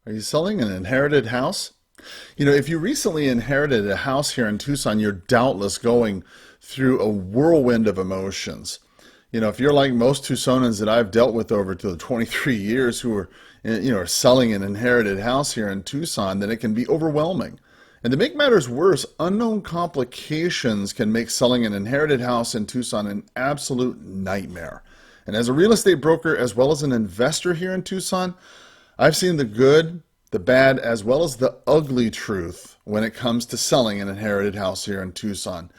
Are you selling an inherited house? You know, if you recently inherited a house here in Tucson, you're doubtless going through a whirlwind of emotions. You know, if you're like most Tucsonans that I've dealt with over to the 23 years who are, are selling an inherited house here in Tucson, then it can be overwhelming. And to make matters worse, unknown complications can make selling an inherited house in Tucson an absolute nightmare. And as a real estate broker, as well as an investor here in Tucson, I've seen the good, the bad, as well as the ugly truth when it comes to selling an inherited house here in Tucson.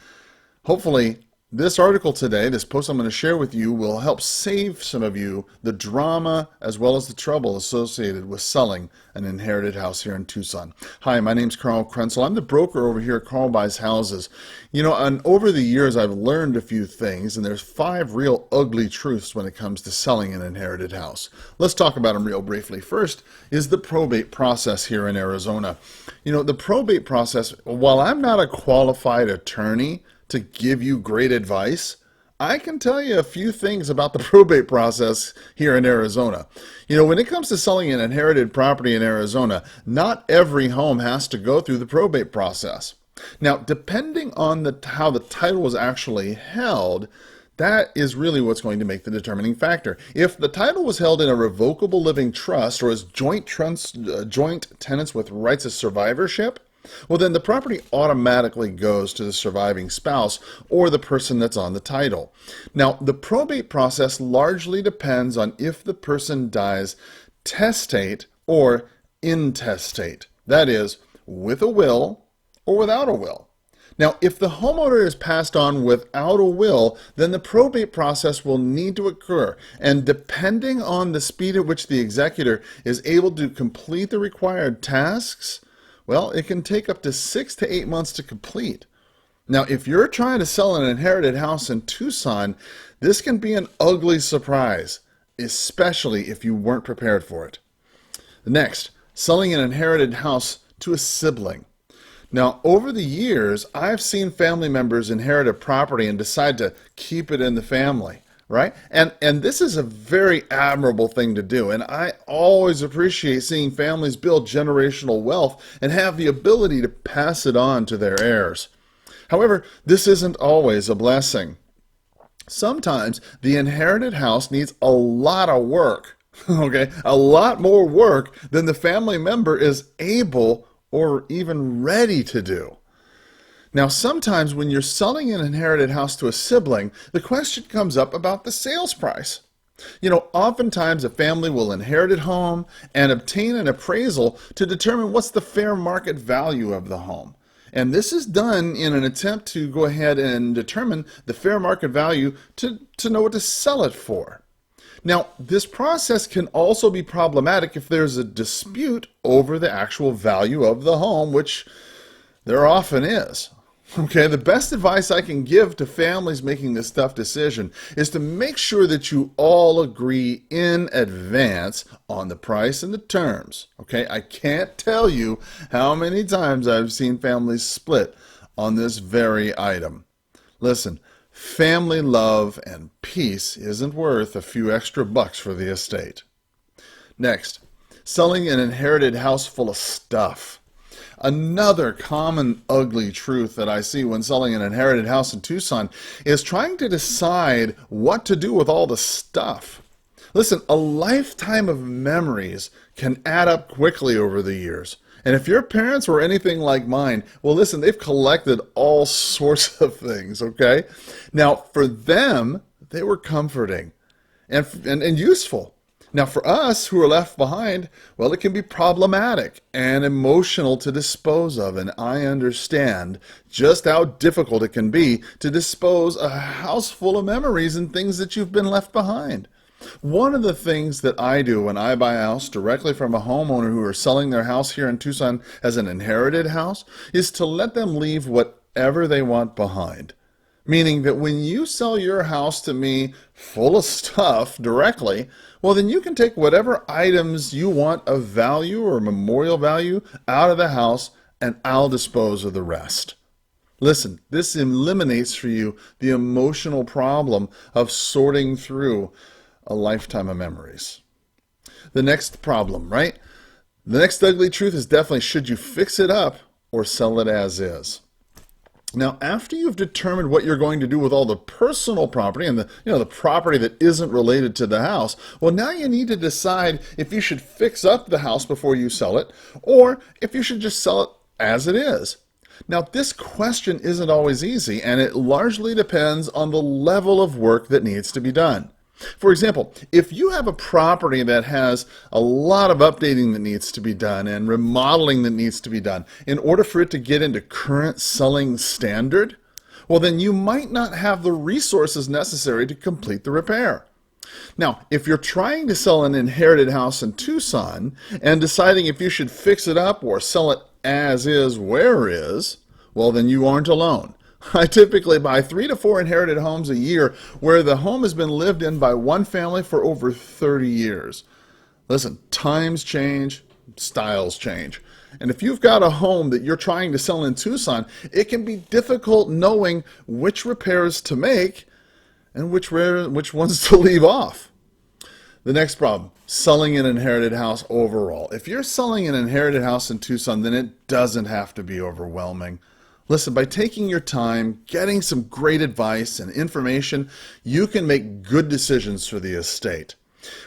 Hopefully, this article today, this post I'm going to share with you, will help save some of you the drama as well as the trouble associated with selling an inherited house here in Tucson. Hi, my name's Carl Krenzel. I'm the broker over here at Carl Buys Houses. You know, and over the years I've learned a few things, and there's 5 real ugly truths when it comes to selling an inherited house. Let's talk about them real briefly. First is the probate process here in Arizona. You know, the probate process, while I'm not a qualified attorney to give you great advice, I can tell you a few things about the probate process here in Arizona. You know, when it comes to selling an inherited property in Arizona, not every home has to go through the probate process. Now, depending on how the title was actually held, that is really what's going to make the determining factor. If the title was held in a revocable living trust or as joint tenants with rights of survivorship, well, then the property automatically goes to the surviving spouse or the person that's on the title. Now, the probate process largely depends on if the person dies testate or intestate. That is, with a will or without a will. Now, if the homeowner is passed on without a will, then the probate process will need to occur. And depending on the speed at which the executor is able to complete the required tasks, well, it can take up to 6 to 8 months to complete. Now, if you're trying to sell an inherited house in Tucson, this can be an ugly surprise, especially if you weren't prepared for it. Next, selling an inherited house to a sibling. Now, over the years, I've seen family members inherit a property and decide to keep it in the family. Right? And this is a very admirable thing to do. And I always appreciate seeing families build generational wealth and have the ability to pass it on to their heirs. However, this isn't always a blessing. Sometimes the inherited house needs a lot of work, okay? A lot more work than the family member is able or even ready to do. Now, sometimes when you're selling an inherited house to a sibling, the question comes up about the sales price. You know, oftentimes a family will inherit a home and obtain an appraisal to determine what's the fair market value of the home. And this is done in an attempt to go ahead and determine the fair market value to know what to sell it for. Now, this process can also be problematic if there's a dispute over the actual value of the home, which there often is. Okay, the best advice I can give to families making this tough decision is to make sure that you all agree in advance on the price and the terms. Okay, I can't tell you how many times I've seen families split on this very item. Listen, family love and peace isn't worth a few extra bucks for the estate. Next, selling an inherited house full of stuff. Another common ugly truth that I see when selling an inherited house in Tucson is trying to decide what to do with all the stuff. Listen, a lifetime of memories can add up quickly over the years. And if your parents were anything like mine, well, listen, they've collected all sorts of things, okay? Now, for them, they were comforting and useful. Now, for us who are left behind, well, it can be problematic and emotional to dispose of, and I understand just how difficult it can be to dispose a house full of memories and things that you've been left behind. One of the things that I do when I buy a house directly from a homeowner who are selling their house here in Tucson as an inherited house is to let them leave whatever they want behind. Meaning that when you sell your house to me full of stuff directly, well, then you can take whatever items you want of value or memorial value out of the house and I'll dispose of the rest. Listen, this eliminates for you the emotional problem of sorting through a lifetime of memories. The next problem, right? The next ugly truth is definitely, should you fix it up or sell it as is? Now, after you've determined what you're going to do with all the personal property and the property that isn't related to the house, well, now you need to decide if you should fix up the house before you sell it, or if you should just sell it as it is. Now, this question isn't always easy, and it largely depends on the level of work that needs to be done. For example, if you have a property that has a lot of updating that needs to be done and remodeling that needs to be done in order for it to get into current selling standard, well, then you might not have the resources necessary to complete the repair. Now, if you're trying to sell an inherited house in Tucson and deciding if you should fix it up or sell it as is, where is, well, then you aren't alone. I typically buy 3 to 4 inherited homes a year where the home has been lived in by one family for over 30 years. Listen, times change, styles change. And if you've got a home that you're trying to sell in Tucson, it can be difficult knowing which repairs to make and which ones to leave off. The next problem, selling an inherited house overall. If you're selling an inherited house in Tucson, then it doesn't have to be overwhelming. Listen, by taking your time, getting some great advice and information, you can make good decisions for the estate.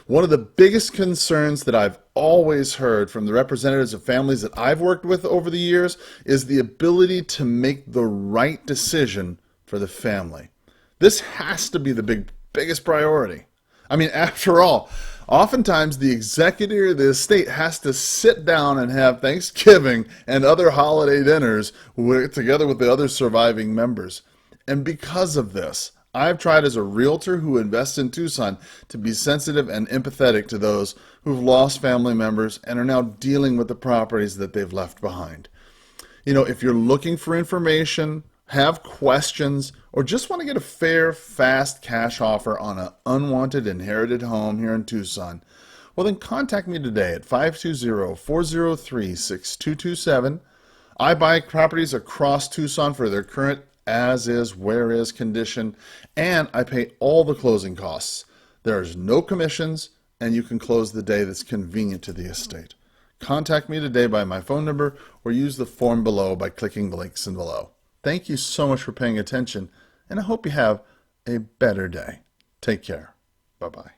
One of the biggest concerns that I've always heard from the representatives of families that I've worked with over the years is the ability to make the right decision for the family. This has to be the biggest priority. I mean, after all, oftentimes the executor of the estate has to sit down and have Thanksgiving and other holiday dinners together with the other surviving members. And because of this, I've tried as a realtor who invests in Tucson to be sensitive and empathetic to those who've lost family members and are now dealing with the properties that they've left behind. You know, if you're looking for information, have questions, or just want to get a fair, fast cash offer on an unwanted inherited home here in Tucson, well then contact me today at 520-403-6227. I buy properties across Tucson for their current as-is, where-is condition, and I pay all the closing costs. There's no commissions, and you can close the day that's convenient to the estate. Contact me today by my phone number or use the form below by clicking the links in below. Thank you so much for paying attention, and I hope you have a better day. Take care. Bye-bye.